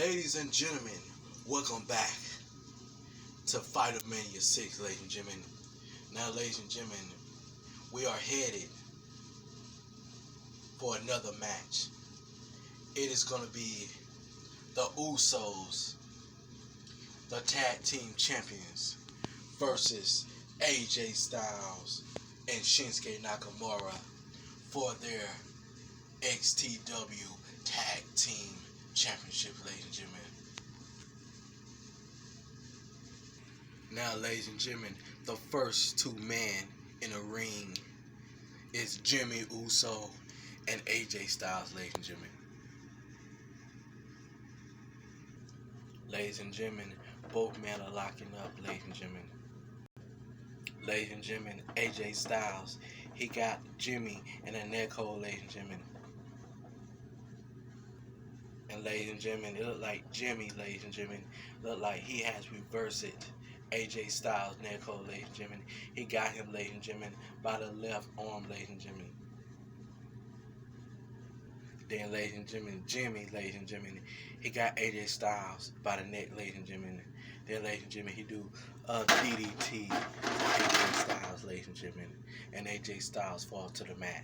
Ladies and gentlemen, welcome back to Fightmania 6, ladies and gentlemen. Now, ladies and gentlemen, we are headed for another match. It is going to be the Usos, the tag team champions, versus AJ Styles and Shinsuke Nakamura for their Xtw Tag Team Championship, ladies and gentlemen. Now, ladies and gentlemen, the first two men in the ring is Jimmy Uso and AJ Styles, ladies and gentlemen. Ladies and gentlemen, both men are locking up, ladies and gentlemen. Ladies and gentlemen, AJ Styles, he got Jimmy in a neck hold, ladies and gentlemen. And ladies and gentlemen, it looked like Jimmy, ladies and gentlemen, looked like he has reversed it. AJ Styles neck hold, ladies and gentlemen. He got him, ladies and gentlemen, by the left arm, ladies and gentlemen. Then, ladies and gentlemen, Jimmy, ladies and gentlemen, he got AJ Styles by the neck, ladies and gentlemen. Then, ladies and gentlemen, he do a DDT to AJ Styles, ladies and gentlemen, and AJ Styles falls to the mat.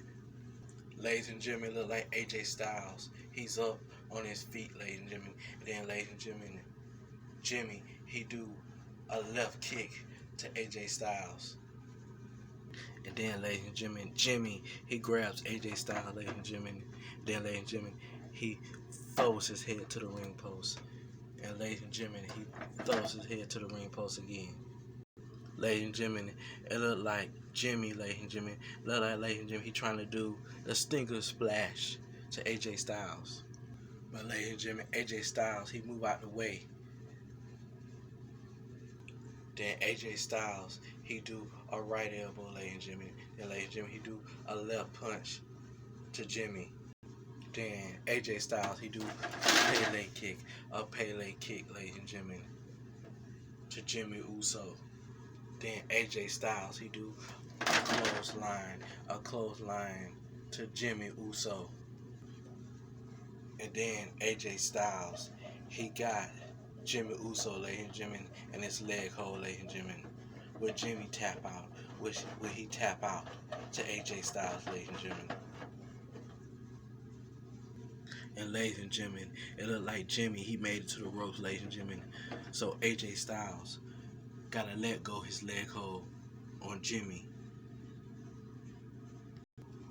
Ladies and gentlemen, look like AJ Styles, he's up on his feet, ladies and gentlemen. And then, ladies and gentlemen, Jimmy, he do a left kick to AJ Styles. And then, ladies and gentlemen, Jimmy, he grabs AJ Styles, ladies and gentlemen. Then, ladies and gentlemen, he throws his head to the ring post. And, ladies and gentlemen, he throws his head to the ring post again. Ladies and gentlemen, it looked like Jimmy, ladies and gentlemen, he trying to do the stinker splash to AJ Styles. But, ladies and gentlemen, AJ Styles, he move out the way. Then AJ Styles, he do a right elbow, ladies and gentlemen. Then, ladies and gentlemen, he do a left punch to Jimmy. Then AJ Styles, he do a Pele kick, ladies and gentlemen, to Jimmy Uso. Then AJ Styles, he do a clothesline to Jimmy Uso. And then AJ Styles, he got Jimmy Uso, ladies and gentlemen, in his leg hold, ladies and gentlemen. Where Jimmy tap out, where he tap out to AJ Styles, ladies and gentlemen. And ladies and gentlemen, it looked like Jimmy, he made it to the ropes, ladies and gentlemen. So AJ Styles gotta let go his leg hold on Jimmy.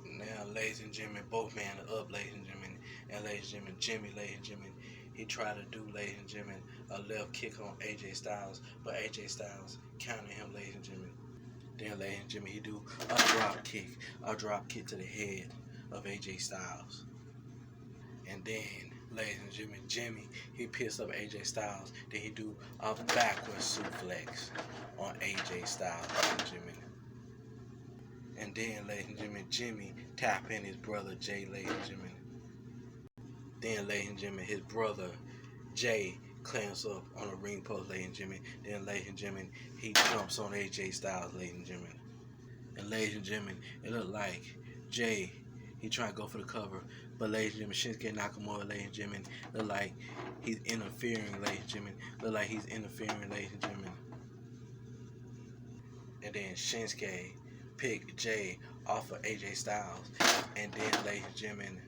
Now, ladies and gentlemen, both men are up, ladies and gentlemen. And ladies and gentlemen, Jimmy, ladies and gentlemen, he tried to do, ladies and gentlemen, a left kick on AJ Styles, but AJ Styles countered him, ladies and gentlemen. Then, ladies and gentlemen, he do a drop kick to the head of AJ Styles. And then, ladies and gentlemen, Jimmy, he pissed up AJ Styles. Then he do a backward suplex on AJ Styles, ladies and gentlemen. And then, ladies and gentlemen, Jimmy tap in his brother Jey, ladies and gentlemen. Then, ladies and gentlemen, his brother Jey clamps up on a ring post, ladies and gentlemen. Then, ladies and gentlemen, he jumps on AJ Styles, ladies and gentlemen. And ladies and gentlemen, it looked like Jey, he trying to go for the cover. But, ladies and gentlemen, Shinsuke Nakamura, ladies and gentlemen, look like he's interfering, ladies and gentlemen. Look like he's interfering, ladies and gentlemen. And then Shinsuke picked Jey off of AJ Styles. And then, ladies and gentlemen,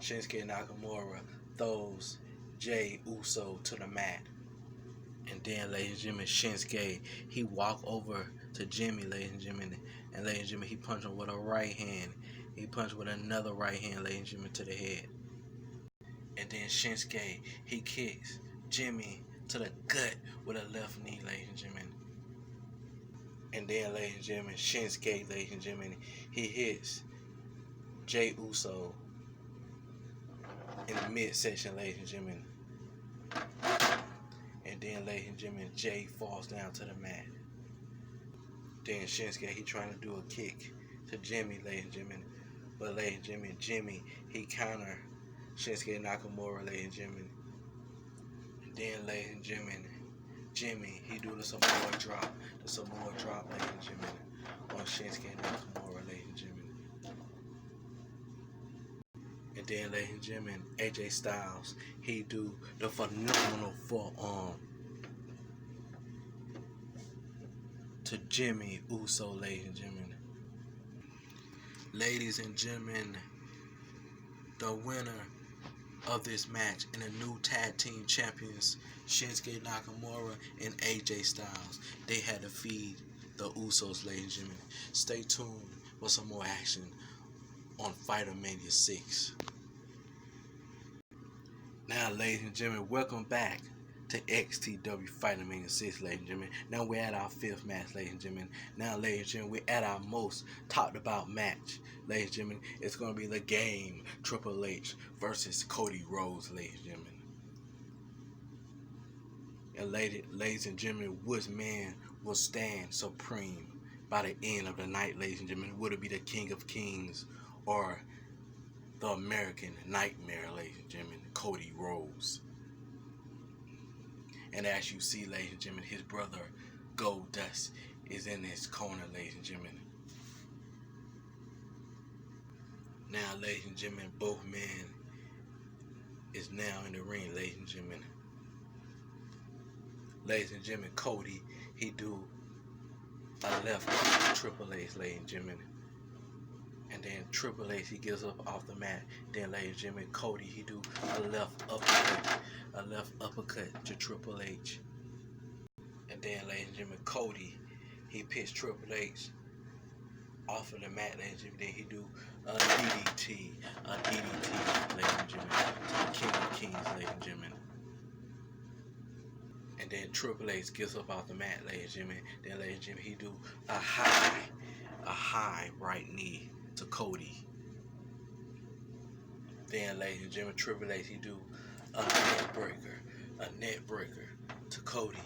Shinsuke Nakamura throws Jey Uso to the mat. And then, ladies and gentlemen, Shinsuke, he walk over to Jimmy, ladies and gentlemen. And ladies and gentlemen, he punched him with a right hand. He punched with another right hand, ladies and gentlemen, to the head. And then Shinsuke, he kicks Jimmy to the gut with a left knee, ladies and gentlemen. And then, ladies and gentlemen, Shinsuke, ladies and gentlemen, he hits Jey Uso in the midsection, ladies and gentlemen. And then, ladies and gentlemen, Jey falls down to the mat. Then Shinsuke, he trying to do a kick to Jimmy, ladies and gentlemen. But, ladies and gentlemen, Jimmy, he counter Shinsuke Nakamura, ladies and gentlemen. And then, ladies and gentlemen, Jimmy, he do the Samoa drop, ladies and gentlemen, on Shinsuke Nakamura, ladies and gentlemen. And then, ladies and gentlemen, AJ Styles, he do the phenomenal forearm to Jimmy Uso, ladies and gentlemen. Ladies and gentlemen, the winner of this match and the new tag team champions, Shinsuke Nakamura and AJ Styles, they had to feed the Usos, ladies and gentlemen. Stay tuned for some more action on Fightmania 6. Now, ladies and gentlemen, welcome back to Xtw Fightmania 6, ladies and gentlemen. Now we're at our 5th match, ladies and gentlemen. Now, ladies and gentlemen, we're at our most talked about match, ladies and gentlemen. It's going to be the game, Triple H versus Cody Rhodes, ladies and gentlemen. And ladies and gentlemen, which man will stand supreme by the end of the night, ladies and gentlemen? Would it be the King of Kings or the American Nightmare, ladies and gentlemen, Cody Rhodes? And as you see, ladies and gentlemen, his brother Goldust is in his corner, ladies and gentlemen. Now, ladies and gentlemen, both men is now in the ring, ladies and gentlemen. Ladies and gentlemen, Cody, he do a left kick to Triple H, ladies and gentlemen. And then Triple H, he gives up off the mat. Then, ladies and gentlemen, Cody, he do a left uppercut to Triple H. And then, ladies and gentlemen, Cody, he picks Triple H off of the mat, ladies and gentlemen. Then he do a DDT, ladies and gentlemen, to the King of Kings, ladies and gentlemen. And then Triple H gets up off the mat, ladies and gentlemen. Then, ladies and gentlemen, he do a high right knee to Cody. Then, ladies and gentlemen, Triple H, he do a net breaker to Cody.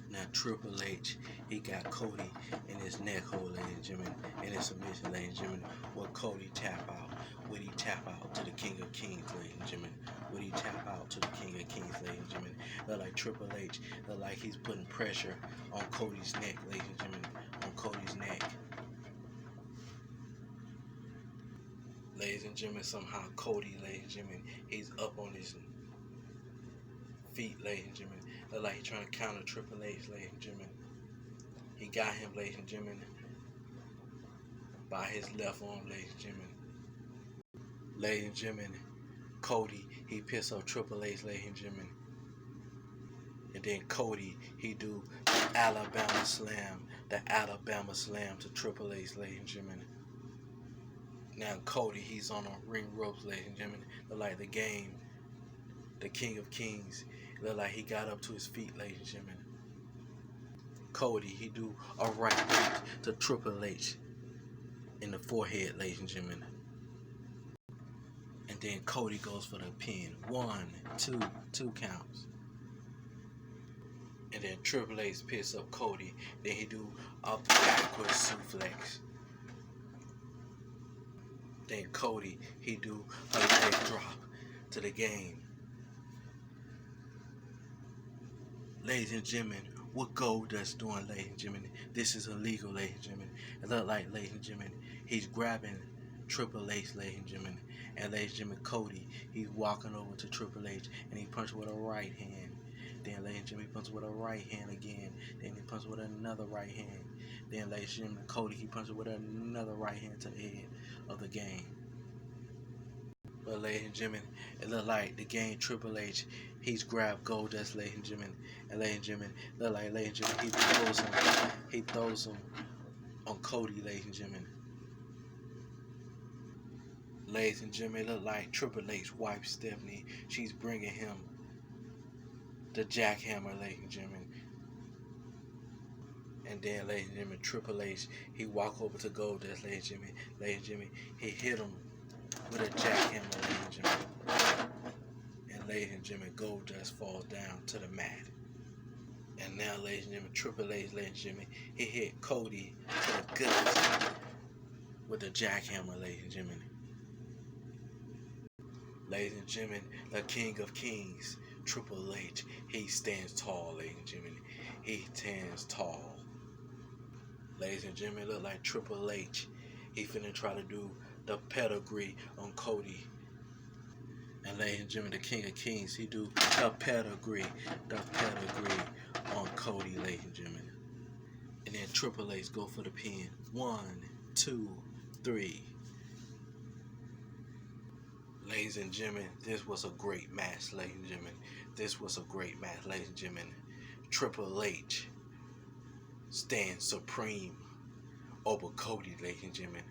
Now, Triple H, he got Cody in his neck hold, ladies and gentlemen, in his submission, ladies and gentlemen. Will Cody tap out? Would he tap out to the King of Kings, ladies and gentlemen? Would he tap out to the King of Kings, ladies and gentlemen? Look like Triple H, look like he's putting pressure on Cody's neck, ladies and gentlemen, on Cody's neck. Ladies and gentlemen, somehow Cody, ladies and gentlemen, he's up on his feet, ladies and gentlemen. Look like he's trying to counter Triple H, ladies and gentlemen. He got him, ladies and gentlemen, by his left arm, ladies and gentlemen. Ladies and gentlemen, Cody, he pissed off Triple H, ladies and gentlemen. And then Cody, he do the Alabama Slam to Triple H, ladies and gentlemen. Now Cody, he's on the ring ropes, ladies and gentlemen. Look like the game, the King of Kings. Look like he got up to his feet, ladies and gentlemen. Cody, he do a right kick to Triple H in the forehead, ladies and gentlemen. And then Cody goes for the pin. 1, 2 counts. And then Triple H picks up Cody. Then he do a backwards suplex. Then Cody, he do a leg drop to the game. Ladies and gentlemen, what Goldust doing, ladies and gentlemen? This is illegal, ladies and gentlemen. It look like, ladies and gentlemen, he's grabbing Triple H, ladies and gentlemen. And ladies and gentlemen, Cody, he's walking over to Triple H and he punches with a right hand. Then, ladies and gentlemen, he punches with a right hand again. Then he punches with another right hand. Then, ladies and gentlemen, Cody, he punches with another right hand to the head of the game. But, ladies and gentlemen, it look like the game Triple H, he's grabbed Goldust, ladies and gentlemen. And, ladies and gentlemen, look like, ladies and gentlemen, he throws him on Cody, ladies and gentlemen. Ladies and gentlemen, it look like Triple H wife Stephanie, she's bringing him the jackhammer, ladies and gentlemen. And then, ladies and gentlemen, Triple H, he walk over to Goldust, ladies and gentlemen. Ladies and gentlemen, he hit him with a jackhammer, ladies and gentlemen. And ladies and gentlemen, Goldust falls down to the mat. And now, ladies and gentlemen, Triple H, ladies and gentlemen, he hit Cody to the guts with the jackhammer, ladies and gentlemen. Ladies and gentlemen, the King of Kings, Triple H, he stands tall, ladies and gentlemen. He stands tall. Ladies and gentlemen, look like Triple H. He finna try to do the pedigree on Cody. And ladies and gentlemen, the King of Kings, he do the pedigree on Cody, ladies and gentlemen. And then Triple H go for the pin. 1, 2, 3. Ladies and gentlemen, this was a great match, ladies and gentlemen. This was a great match, ladies and gentlemen. Triple H stands supreme over Cody, ladies and gentlemen.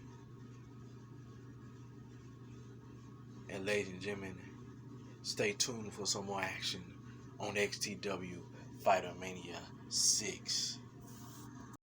And ladies and gentlemen, stay tuned for some more action on Xtw Fightmania 6.